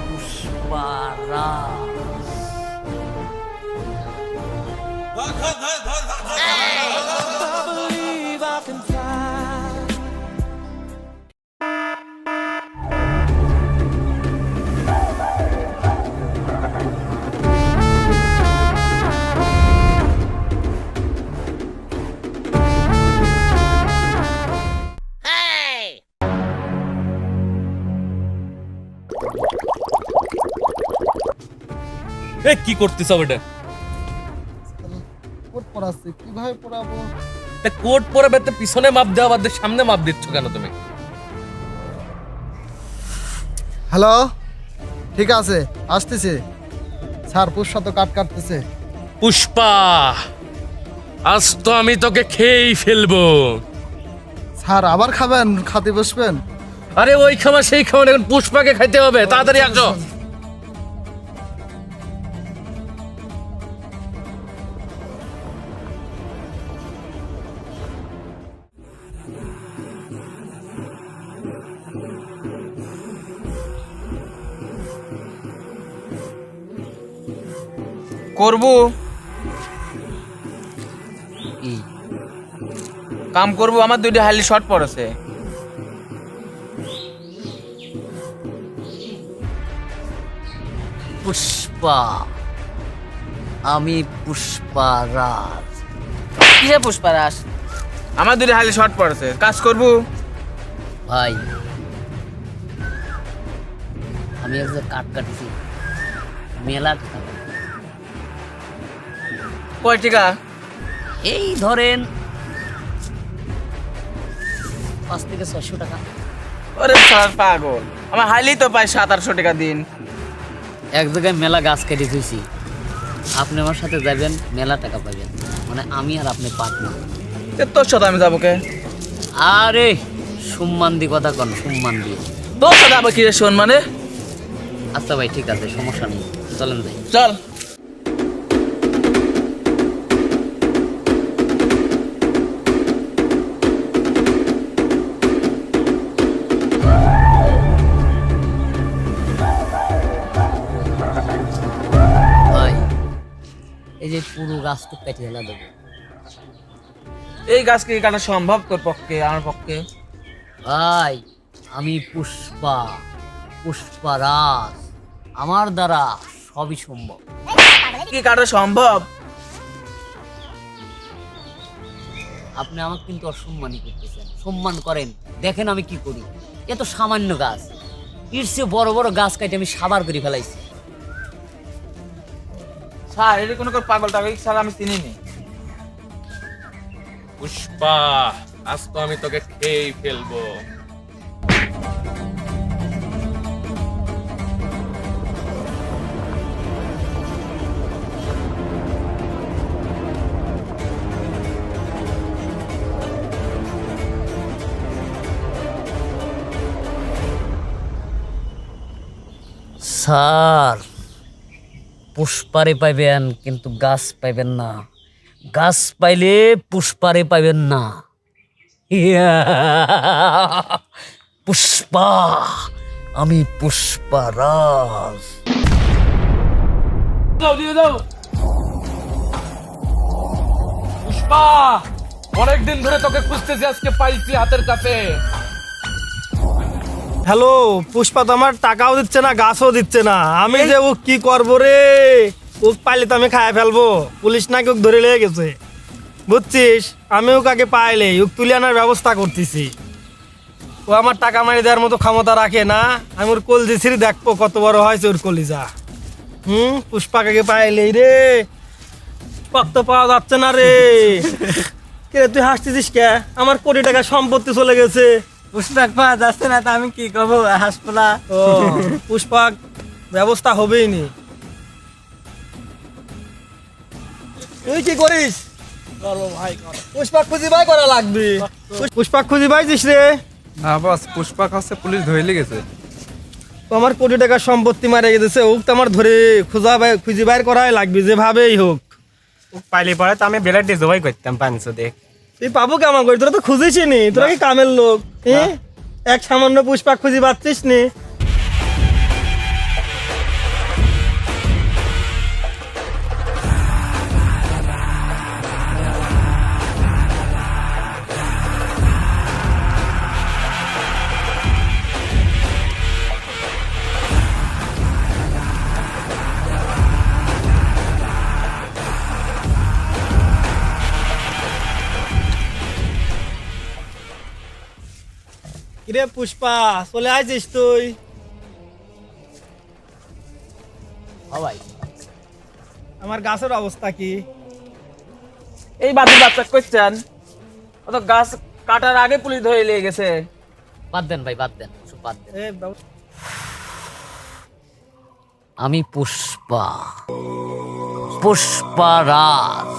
পুষ্পারাজ। কি করতেছ এটা? কোট পরাচ্ছি, কিভাবে পরাবো? কোট পরে বেতে পিছনে মাপ দেওয়া বাদ দিয়ে সামনে মাপ দিচ্ছ কেন তুমি? হ্যালো, ঠিক আছে, আসতেছে স্যার। পুষ্পা তো কাটতেছে। পুষ্পা, আজ তো আমি তোকে খেয়েই ফেলবো। স্যার আবার খাবেন? খাতে বসবেন? আরে ওই খাবার সেই খাবার, এখন পুষ্পাকে খাইতে হবে, তাড়াতাড়ি আসো। করবো কি কাম করবো, আমার দুইটা হাইলি শর্ট পড়েছে। পুষ্পা, আমি পুষ্পারাজ। কিসে পুষ্পারাস? আমার দুইটা হাইলি শর্ট পড়েছে, কাজ করবো। ভাই, আমি এক কাটছি মেলা টাকা। কয় টাকা? এই ধরেন 5 থেকে 600 টাকা। ওরে স্যার পাগল, আমার হাইলি তো পাই 700-800 টাকা দিন। এক জায়গায় মেলা গাছ কেটে দিয়েছি, আপনি আমার সাথে যাবেন, মেলা টাকা পাবেন। মানে আমি আর আপনি পার্টনার। তোর সাথে আমি যাবো কে? আরে সম্মান দিয়ে কথা কন, সম্মান দিয়ে। তোর সাথে আবার কি রে শোন মানে? আচ্ছা ভাই, ঠিক আছে, সমস্যা নেই, চলেন ভাই। চল। ভাই, এই যে পুরো গাছটুক কেটে ফেলা দেবো। এই গাছ কি কাটা সম্ভব তোর পক্ষে, আমার পক্ষে? ভাই, আমি পুষ্পা, পুষ্পারাজ, আমার দ্বারা সবই সম্ভব। কি কাটা সম্ভব? আপনি আমাকে কিন্তু অসম্মানই করতেছেন। সম্মান করেন, দেখেন আমি কি করি। এত সামান্য গাছ, এর চেয়ে বড় বড় গাছ কাটে আমি সাবার করে ফেলাইছি। স্যার এটা কোনো পাগল টাগল স্যার আমি চিনি নি। পুষ্পা, আজ তো আমি তোকে খেয়েই ফেলবো। স্যার, পুষ্পারে পাইবেন কিন্তু গাছ পাইবেন না। গাছ পাইলে পুষ্পারে পাইবেন না। ইয়া! পুষ্পা, আমি পুষ্পারাজ। দাও দিয়ে দাও। পুষ্পা, অনেকদিন ধরে তোকে খুঁজতেছি, আজকে পাইছি হাতের কাছে। হ্যালো, পুষ্পা তো আমার টাকাও দিচ্ছে না, গাছও দিচ্ছে না। আমি যে ও কি করবো রে? ও পাইলে তো আমি খাই ফেলবো। পুলিশ নাকি ওকে ধরে লেগে গেছে, বুঝছিস? আমি ওকে আগে পাইলে ওকে তুলে আনার ব্যবস্থা করতেছি। ও আমার টাকা মারি দেওয়ার মতো ক্ষমতা রাখে না। আমি ওর কলজি ছিঁড়ে দেখবো কত বড় হয়েছে ওর কলিজা। পুষ্পাকে পাইলেই রে, পুষ্পাক তো পাওয়া যাচ্ছে না রে। কে তুই হাসতেছিস কে? আমার কোটি টাকা সম্পত্তি চলে গেছে। পুষ্পাক পাওয়া যাচ্ছে না, তা আমি কি করবো? হাসপালা। ও, পুষ্পাক ব্যবস্থা হবেই নি। তুই কি করিস? পুষ্পাক খুঁজি বাই করা লাগবে। পুষ্পাক খুঁজি পাইছিস রে? হ্যাঁ বস, পুষ্পাক হচ্ছে পুলিশ ধরে গেছে। তো আমার কোটি টাকার সম্পত্তি মারা গেছে, ওকে তো আমার ধরে খুঁজি বাইর করাই লাগবে যেভাবেই হোক। পাইলে পরে তো আমি বেলার দিয়ে জবাই করতাম 500 দেখ। তুই পাবো কেমন করি? তোরা তো খুঁজিস নি, তোরা কি কামের লোক? এক সামান্য পুষ্পাক খুঁজি পাচ্ছিস নি? কিরে পুষ্পা চলে আইছিস তুই? ও ভাই আমার গাছের অবস্থা কি? এই বাদুর বাচ্চা করছেন ও তো গাছ কাটার আগে পুলিশ ধরে নিয়ে গেছে। বাদ দেন ভাই, বাদ দেন, ওসব বাদ দেন। এ বাবু, আমি পুষ্পা, পুষ্পারাজ।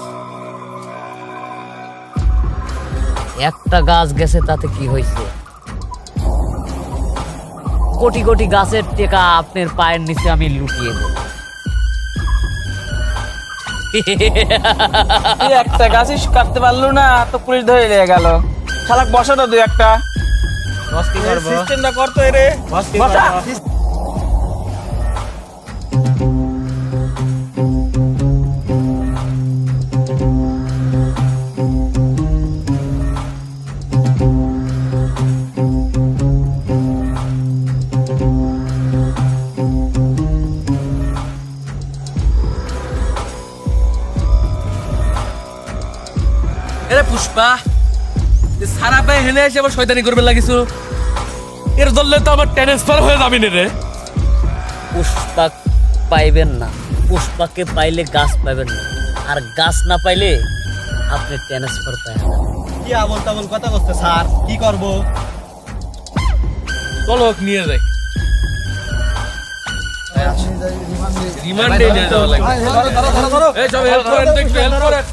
একটা গাছ গেছে তাতে কি হয়েছে? কোটি কোটি গাছের টেকা আপনার পায়ের নিচে আমি লুকিয়ে দেব। তুই একটা গাছই কাটতে পারলো না তো পুলিশ ধরে নিয়ে গেল। শালাক বসা তো দুই একটা। বস কি করবো? সিস্টেমটা করতো রে। বস কি বসা। করবো? এরে পুষ্পা, সারা পায়ে হেলে এসে আবার শয়তানি করবে লাগিস। এর দললে তো আমার ট্রান্সফার হয়ে যাবি রে। পুষ্পা পাইবেন না, পুষ্পাকে পাইলে গাছ পাইবেন না, আর গাছ না পাইলে আপনি ট্রান্সফার পাইবেন না। কি আবল তাবল কথা বলতে স্যার, কি করব? চলো ওকে নিয়ে যাই, রিমান্ডে নিয়ে যাওয়া লাগবে। এই সব হেল্প করেন তো, একটু হেল্প করেন।